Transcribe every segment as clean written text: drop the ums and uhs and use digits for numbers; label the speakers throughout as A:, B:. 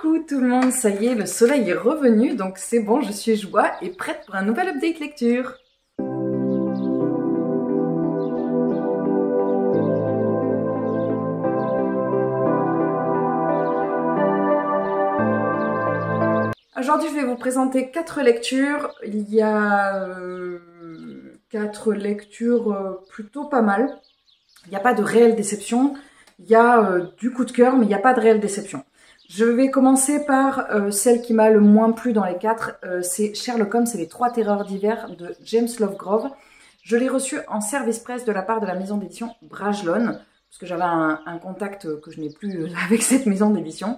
A: Coucou tout le monde, ça y est, le soleil est revenu, donc c'est bon, je suis joie et prête pour un nouvel update lecture. Aujourd'hui, je vais vous présenter 4 lectures. Il y a 4 lectures plutôt pas mal. Il n'y a pas de réelle déception. Il y a du coup de cœur, mais il n'y a pas de réelle déception. Je vais commencer par celle qui m'a le moins plu dans les 4. C'est Sherlock Holmes et les 3 terreurs d'hiver de James Lovegrove. Je l'ai reçu en service presse de la part de la maison d'édition Brajlon, parce que j'avais un contact que je n'ai plus avec cette maison d'édition.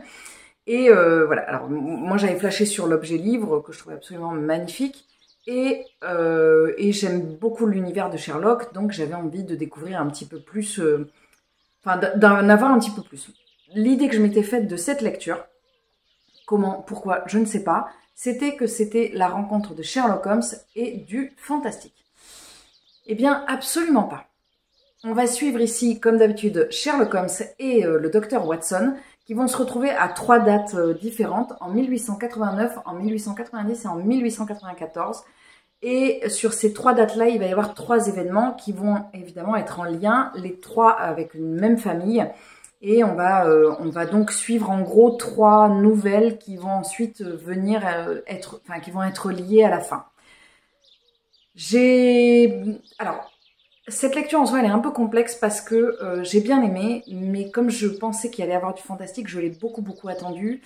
A: Et voilà, alors moi j'avais flashé sur l'objet livre que je trouvais absolument magnifique et j'aime beaucoup l'univers de Sherlock, donc j'avais envie de découvrir un petit peu plus, enfin d'en avoir un petit peu plus. L'idée que je m'étais faite de cette lecture, comment, pourquoi, je ne sais pas, c'était que c'était la rencontre de Sherlock Holmes et du fantastique. Eh bien absolument pas. On va suivre ici, comme d'habitude, Sherlock Holmes et le docteur Watson, qui vont se retrouver à 3 dates différentes, en 1889, en 1890 et en 1894. Et sur ces 3 dates-là, il va y avoir 3 événements qui vont évidemment être en lien, les 3 avec une même famille. Et on va donc suivre en gros 3 nouvelles qui vont ensuite venir qui vont être liées à la fin. Alors, cette lecture en soi, elle est un peu complexe parce que j'ai bien aimé, mais comme je pensais qu'il allait y avoir du fantastique, je l'ai beaucoup attendu.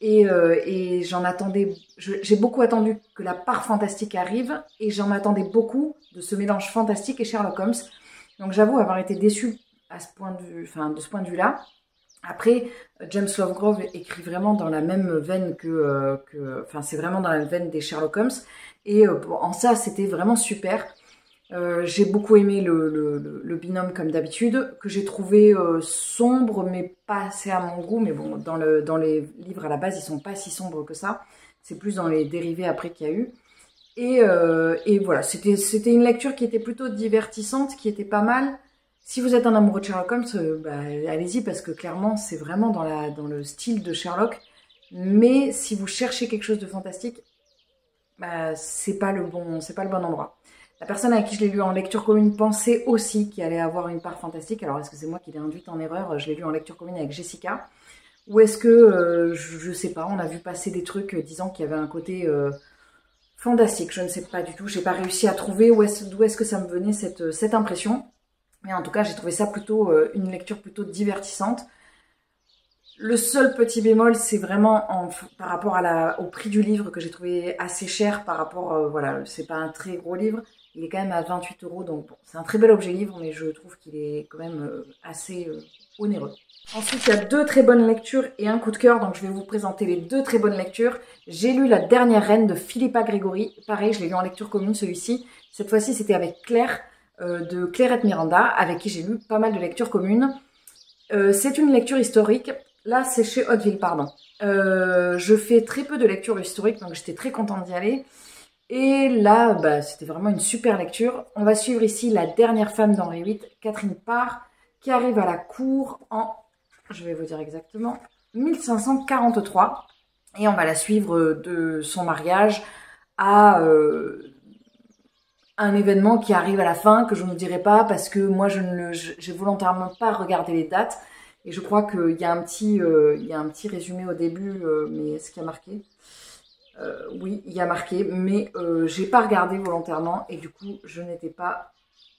A: Et j'en attendais, j'ai beaucoup attendu que la part fantastique arrive, et j'en attendais beaucoup de ce mélange fantastique et Sherlock Holmes. Donc j'avoue avoir été déçue de ce point de vue-là. Après, James Lovegrove écrit vraiment dans la même veine c'est vraiment dans la veine des Sherlock Holmes. Et en ça, c'était vraiment super. J'ai beaucoup aimé le binôme comme d'habitude, que j'ai trouvé sombre mais pas assez à mon goût, mais bon, dans les livres à la base ils sont pas si sombres que ça, c'est plus dans les dérivés après qu'il y a eu. Et voilà, c'était une lecture qui était plutôt divertissante, qui était pas mal. Si vous êtes un amoureux de Sherlock Holmes, allez-y, parce que clairement c'est vraiment dans le style de Sherlock, mais si vous cherchez quelque chose de fantastique, c'est pas le bon endroit. La personne avec qui je l'ai lu en lecture commune pensait aussi qu'il allait avoir une part fantastique. Alors, est-ce que c'est moi qui l'ai induite en erreur? Je l'ai lu en lecture commune avec Jessica. Ou est-ce que, je sais pas, on a vu passer des trucs disant qu'il y avait un côté fantastique. Je ne sais pas du tout. J'ai pas réussi à trouver d'où est-ce que ça me venait cette impression. Mais en tout cas, j'ai trouvé ça plutôt une lecture plutôt divertissante. Le seul petit bémol, c'est vraiment par rapport au prix du livre que j'ai trouvé assez cher par rapport, voilà, c'est pas un très gros livre. Il est quand même à 28 €, donc bon, c'est un très bel objet livre, mais je trouve qu'il est quand même assez onéreux. Ensuite, il y a 2 très bonnes lectures et un coup de cœur, donc je vais vous présenter les 2 très bonnes lectures. J'ai lu La Dernière Reine de Philippa Gregory. Pareil, je l'ai lu en lecture commune, celui-ci. Cette fois-ci, c'était avec Claire, de Clairette Miranda, avec qui j'ai lu pas mal de lectures communes. C'est une lecture historique. Là, c'est chez Hauteville, pardon. Je fais très peu de lectures historiques, donc j'étais très contente d'y aller. Et là, c'était vraiment une super lecture. On va suivre ici la dernière femme d'Henri VIII, Catherine Parr, qui arrive à la cour en, je vais vous dire exactement, 1543. Et on va la suivre de son mariage à un événement qui arrive à la fin, que je ne dirai pas parce que moi, j'ai volontairement pas regardé les dates. Et je crois qu'il y a un petit résumé au début, mais est-ce qu'il y a marqué ? Oui, il y a marqué, mais j'ai pas regardé volontairement et du coup, je n'étais pas...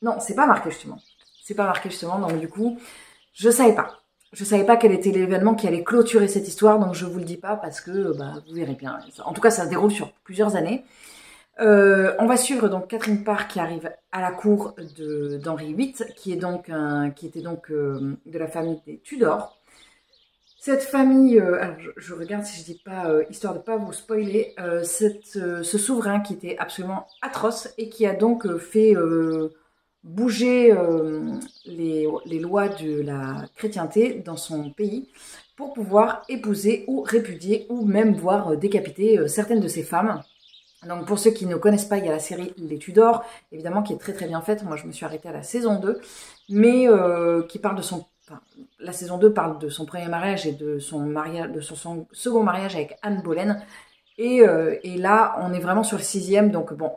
A: Non, c'est pas marqué justement. C'est pas marqué justement, donc du coup, je savais pas. Je savais pas quel était l'événement qui allait clôturer cette histoire, donc je vous le dis pas parce que vous verrez bien. En tout cas, ça se déroule sur plusieurs années. On va suivre donc Catherine Parr qui arrive à la cour d'Henri VIII, qui était donc de la famille des Tudors. Cette famille, alors je regarde si je dis pas, histoire de pas vous spoiler, ce souverain qui était absolument atroce et qui a donc fait bouger les lois de la chrétienté dans son pays pour pouvoir épouser ou répudier ou même voir décapiter certaines de ses femmes. Donc pour ceux qui ne connaissent pas, il y a la série Les Tudors, évidemment qui est très très bien faite. Moi je me suis arrêtée à la saison 2, mais qui parle enfin, la saison 2 parle de son premier mariage et de son mariage, de son second mariage avec Anne Boleyn. Et là, on est vraiment sur le 6e, donc bon,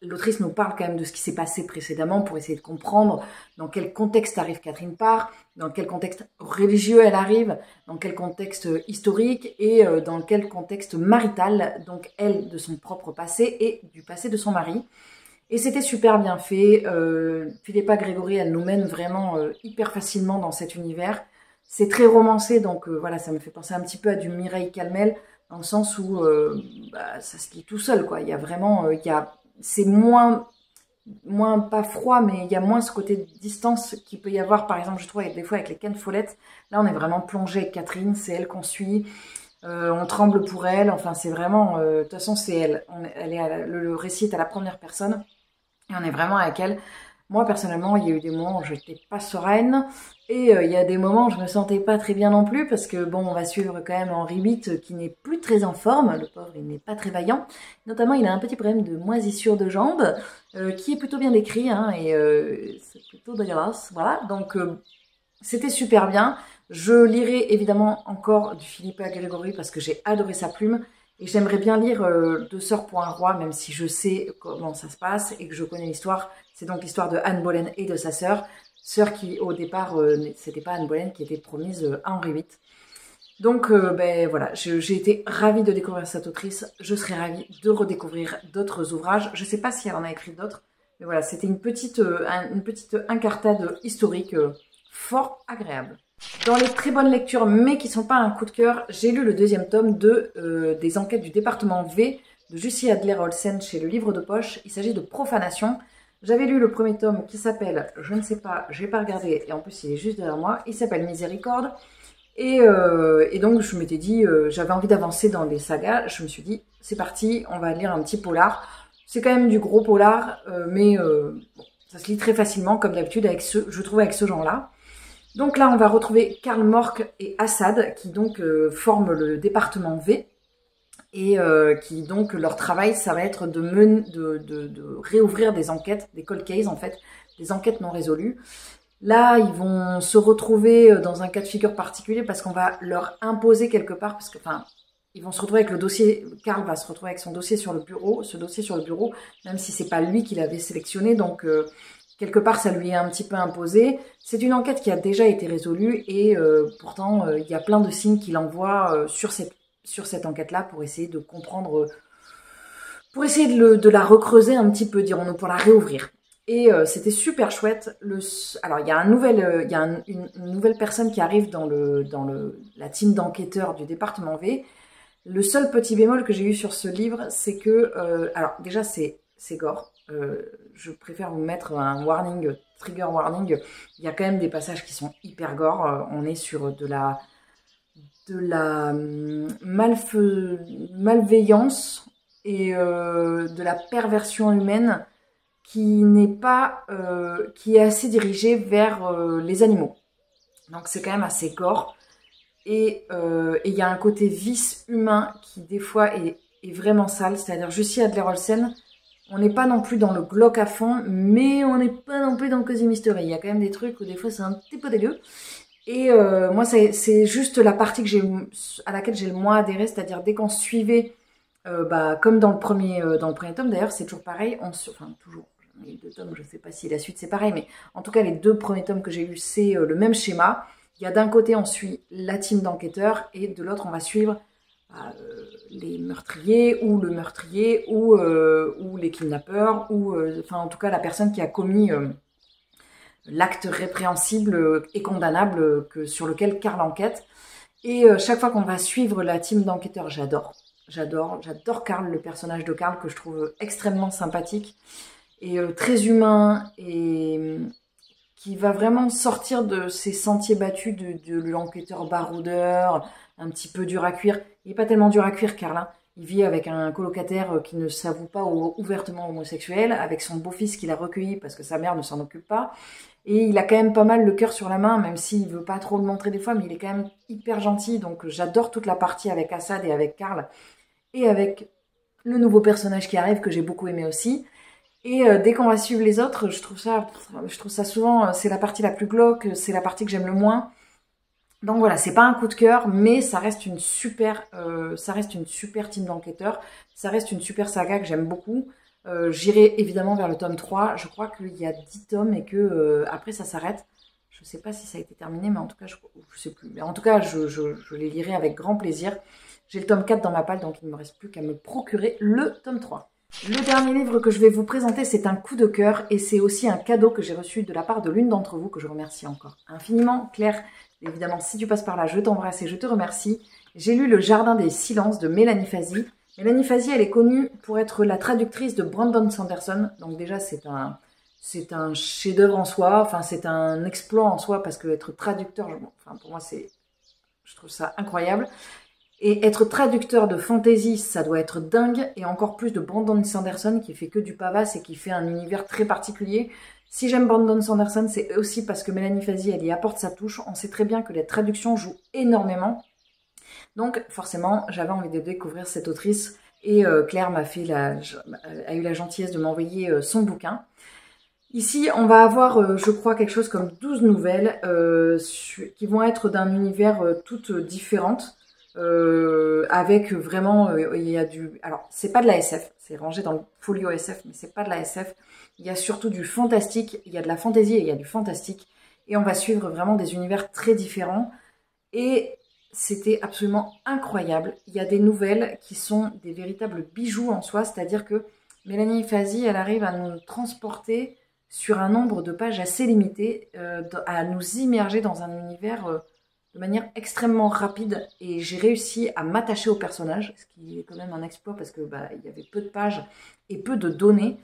A: l'autrice nous parle quand même de ce qui s'est passé précédemment pour essayer de comprendre dans quel contexte arrive Catherine Parr, dans quel contexte religieux elle arrive, dans quel contexte historique et dans quel contexte marital, donc elle de son propre passé et du passé de son mari. Et c'était super bien fait. Philippa Gregory, elle nous mène vraiment hyper facilement dans cet univers. C'est très romancé, donc voilà, ça me fait penser un petit peu à du Mireille Calmel, dans le sens où ça se lit tout seul, quoi. Il y a vraiment, c'est moins pas froid, mais il y a moins ce côté de distance qu'il peut y avoir, par exemple, je trouve, des fois avec les Ken Follett. Là, on est vraiment plongé avec Catherine, c'est elle qu'on suit. On tremble pour elle, enfin, c'est vraiment, de toute façon, c'est elle. Le récit est à la première personne, et on est vraiment avec elle. Moi, personnellement, il y a eu des moments où je n'étais pas sereine, et il y a des moments où je me sentais pas très bien non plus, parce que bon, on va suivre quand même Henri VIII, qui n'est plus très en forme, le pauvre, il n'est pas très vaillant. Notamment, il a un petit problème de moisissure de jambes, qui est plutôt bien décrit, hein, et c'est plutôt dégueulasse, voilà. Donc, c'était super bien. Je lirai évidemment encore du Philippa Gregory, parce que j'ai adoré sa plume, et j'aimerais bien lire Deux sœurs pour un roi, même si je sais comment ça se passe et que je connais l'histoire. C'est donc l'histoire de Anne Boleyn et de sa sœur qui au départ, c'était pas Anne Boleyn qui était promise à Henri VIII. Donc ben voilà, j'ai été ravie de découvrir cette autrice. Je serais ravie de redécouvrir d'autres ouvrages. Je sais pas si elle en a écrit d'autres, mais voilà, c'était une petite incartade historique fort agréable. Dans les très bonnes lectures, mais qui sont pas un coup de cœur, j'ai lu le 2e tome des enquêtes du département V de Jussi Adler-Olsen chez le Livre de Poche. Il s'agit de Profanation. J'avais lu le premier tome qui s'appelle, je ne sais pas, j'ai pas regardé, et en plus il est juste derrière moi, il s'appelle Miséricorde. Et donc je m'étais dit, j'avais envie d'avancer dans les sagas, je me suis dit, c'est parti, on va lire un petit polar. C'est quand même du gros polar, mais bon, ça se lit très facilement, comme d'habitude, je trouve, avec ce genre-là. Donc là, on va retrouver Karl Mork et Assad, qui donc forment le département V, et qui donc, leur travail, ça va être de réouvrir des enquêtes, des cold cases en fait, des enquêtes non résolues. Là, ils vont se retrouver dans un cas de figure particulier parce qu'on va leur imposer quelque part, parce que, enfin, ils vont se retrouver avec le dossier, Karl va se retrouver avec son dossier sur le bureau, même si c'est pas lui qui l'avait sélectionné, donc quelque part ça lui est un petit peu imposé. C'est une enquête qui a déjà été résolue et pourtant il y a plein de signes qu'il envoie sur cette enquête-là pour essayer de comprendre, pour essayer de la recreuser un petit peu, dirons-nous, pour la réouvrir. Et c'était super chouette. Alors il y a une nouvelle personne qui arrive dans la team d'enquêteurs du département V. Le seul petit bémol que j'ai eu sur ce livre, c'est que, alors déjà c'est gore. Je préfère vous mettre un warning, trigger warning. Il y a quand même des passages qui sont hyper gore. On est sur de la malveillance et de la perversion humaine qui est assez dirigée vers les animaux. Donc c'est quand même assez gore. Et il y a un côté vice humain qui des fois est vraiment sale. C'est-à-dire Jussi Adler-Olsen, on n'est pas non plus dans le glauque à fond, mais on n'est pas non plus dans le Cosy Mystery. Il y a quand même des trucs où des fois c'est un petit peu dégueu. Et moi, c'est juste la partie à laquelle j'ai le moins adhéré, c'est-à-dire dès qu'on suivait, comme dans le premier tome, d'ailleurs, c'est toujours pareil. Enfin, toujours, les 2 tomes, je ne sais pas si la suite c'est pareil, mais en tout cas, les 2 premiers tomes que j'ai lus, c'est le même schéma. Il y a d'un côté, on suit la team d'enquêteurs, et de l'autre, on va suivre les meurtriers, ou le meurtrier, ou les kidnappeurs, ou enfin, en tout cas, la personne qui a commis l'acte répréhensible et condamnable sur lequel Karl enquête. Et chaque fois qu'on va suivre la team d'enquêteurs, j'adore Karl, le personnage de Karl, que je trouve extrêmement sympathique et très humain, et qui va vraiment sortir de ces sentiers battus de l'enquêteur baroudeur, un petit peu dur à cuire. Il n'est pas tellement dur à cuire, Karl, hein. Il vit avec un colocataire qui ne s'avoue pas ouvertement homosexuel, avec son beau-fils qu'il a recueilli parce que sa mère ne s'en occupe pas. Et il a quand même pas mal le cœur sur la main, même s'il veut pas trop le montrer des fois, mais il est quand même hyper gentil. Donc j'adore toute la partie avec Assad et avec Karl, et avec le nouveau personnage qui arrive, que j'ai beaucoup aimé aussi. Et dès qu'on va suivre les autres, je trouve ça souvent, c'est la partie la plus glauque, c'est la partie que j'aime le moins. Donc voilà, c'est pas un coup de cœur, mais ça reste une super team d'enquêteurs. Ça reste une super saga que j'aime beaucoup. J'irai évidemment vers le tome 3. Je crois qu'il y a 10 tomes et que après ça s'arrête. Je sais pas si ça a été terminé, mais en tout cas, je sais plus. Mais en tout cas, je les lirai avec grand plaisir. J'ai le tome 4 dans ma palle, donc il ne me reste plus qu'à me procurer le tome 3. Le dernier livre que je vais vous présenter, c'est un coup de cœur et c'est aussi un cadeau que j'ai reçu de la part de l'une d'entre vous, que je remercie encore infiniment. Claire, évidemment, si tu passes par là, je t'embrasse et je te remercie. J'ai lu Le Jardin des Silences de Mélanie Fazi. Mélanie Fazi, elle est connue pour être la traductrice de Brandon Sanderson. Donc déjà, c'est un chef-d'œuvre en soi, enfin c'est un exploit en soi parce que être traducteur, pour moi je trouve ça incroyable. Et être traducteur de fantasy, ça doit être dingue, et encore plus de Brandon Sanderson qui fait que du pavasse et qui fait un univers très particulier. Si j'aime Brandon Sanderson, c'est aussi parce que Mélanie Fazi, elle y apporte sa touche. On sait très bien que les traductions jouent énormément. Donc forcément, j'avais envie de découvrir cette autrice, et Claire a eu la gentillesse de m'envoyer son bouquin. Ici, on va avoir, je crois, quelque chose comme 12 nouvelles qui vont être d'un univers toutes différentes. Avec vraiment, il y a du... Alors, c'est pas de la SF, c'est rangé dans le folio SF, mais c'est pas de la SF. Il y a surtout du fantastique, il y a de la fantaisie et il y a du fantastique. Et on va suivre vraiment des univers très différents. Et c'était absolument incroyable. Il y a des nouvelles qui sont des véritables bijoux en soi, c'est-à-dire que Mélanie Fazi, elle arrive à nous transporter sur un nombre de pages assez limité, à nous immerger dans un univers... de manière extrêmement rapide, et j'ai réussi à m'attacher au personnage, ce qui est quand même un exploit parce que il y avait peu de pages et peu de données,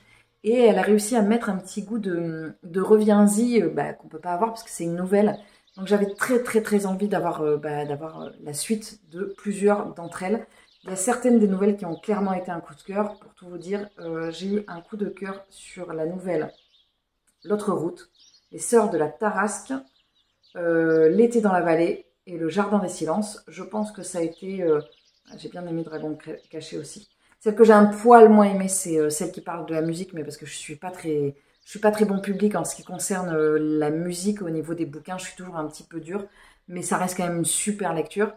A: et elle a réussi à mettre un petit goût de reviens-y qu'on peut pas avoir parce que c'est une nouvelle. Donc j'avais très envie d'avoir la suite de plusieurs d'entre elles. Il y a certaines des nouvelles qui ont clairement été un coup de cœur. Pour tout vous dire, j'ai eu un coup de cœur sur la nouvelle L'autre route, Les Sœurs de la Tarasque, L'été dans la vallée et Le Jardin des Silences. Je pense que ça a été... j'ai bien aimé Dragon caché aussi. Celle que j'ai un poil moins aimée, c'est celle qui parle de la musique, mais parce que je suis pas très bon public en ce qui concerne la musique au niveau des bouquins. Je suis toujours un petit peu dure, mais ça reste quand même une super lecture.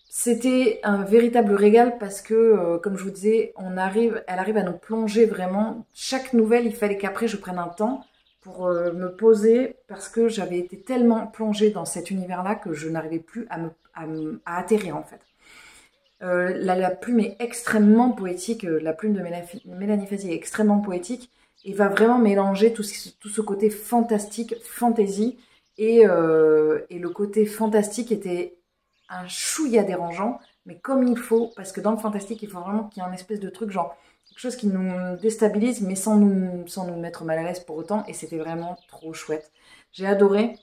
A: C'était un véritable régal parce que, comme je vous disais, elle arrive à nous plonger vraiment. Chaque nouvelle, il fallait qu'après je prenne un temps pour me poser parce que j'avais été tellement plongée dans cet univers-là que je n'arrivais plus à atterrir en fait. La plume est extrêmement poétique, la plume de Mélanie Fazi est extrêmement poétique et va vraiment mélanger tout ce côté fantastique, fantasy, et le côté fantastique était un chouïa dérangeant, mais comme il faut, parce que dans le fantastique, il faut vraiment qu'il y ait un espèce de truc genre quelque chose qui nous déstabilise, mais sans nous mettre mal à l'aise pour autant, et c'était vraiment trop chouette. J'ai adoré.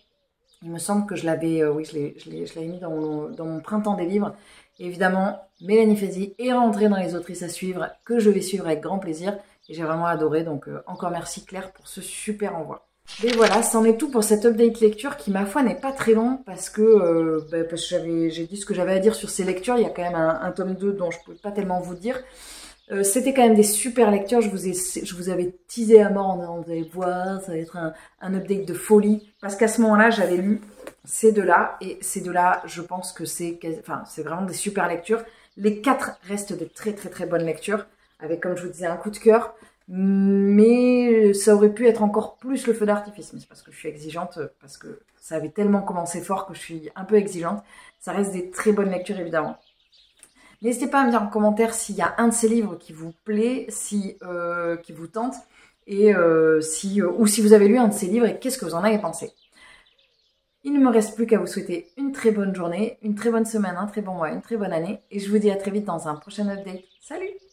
A: Il me semble que je l'avais, oui, je l'avais mis dans mon printemps des livres. Et évidemment, Mélanie Fazi est rentrée dans les autrices à suivre, que je vais suivre avec grand plaisir. Et j'ai vraiment adoré, donc encore merci Claire pour ce super envoi. Et voilà, c'en est tout pour cette update lecture qui, ma foi, n'est pas très long parce que, j'ai dit ce que j'avais à dire sur ces lectures. Il y a quand même un tome 2 dont je ne peux pas tellement vous dire. C'était quand même des super lectures, je vous avais teasé à mort en disant vous allez voir, ça va être un update de folie, parce qu'à ce moment-là, j'avais lu ces deux-là, et ces deux-là, je pense que c'est vraiment des super lectures. Les 4 restent de très bonnes lectures, avec, comme je vous disais, un coup de cœur, mais ça aurait pu être encore plus le feu d'artifice, mais c'est parce que je suis exigeante, parce que ça avait tellement commencé fort que je suis un peu exigeante. Ça reste des très bonnes lectures, évidemment. N'hésitez pas à me dire en commentaire s'il y a un de ces livres qui vous plaît, qui vous tente, et ou si vous avez lu un de ces livres et qu'est-ce que vous en avez pensé. Il ne me reste plus qu'à vous souhaiter une très bonne journée, une très bonne semaine, un très bon mois, une très bonne année, et je vous dis à très vite dans un prochain update. Salut!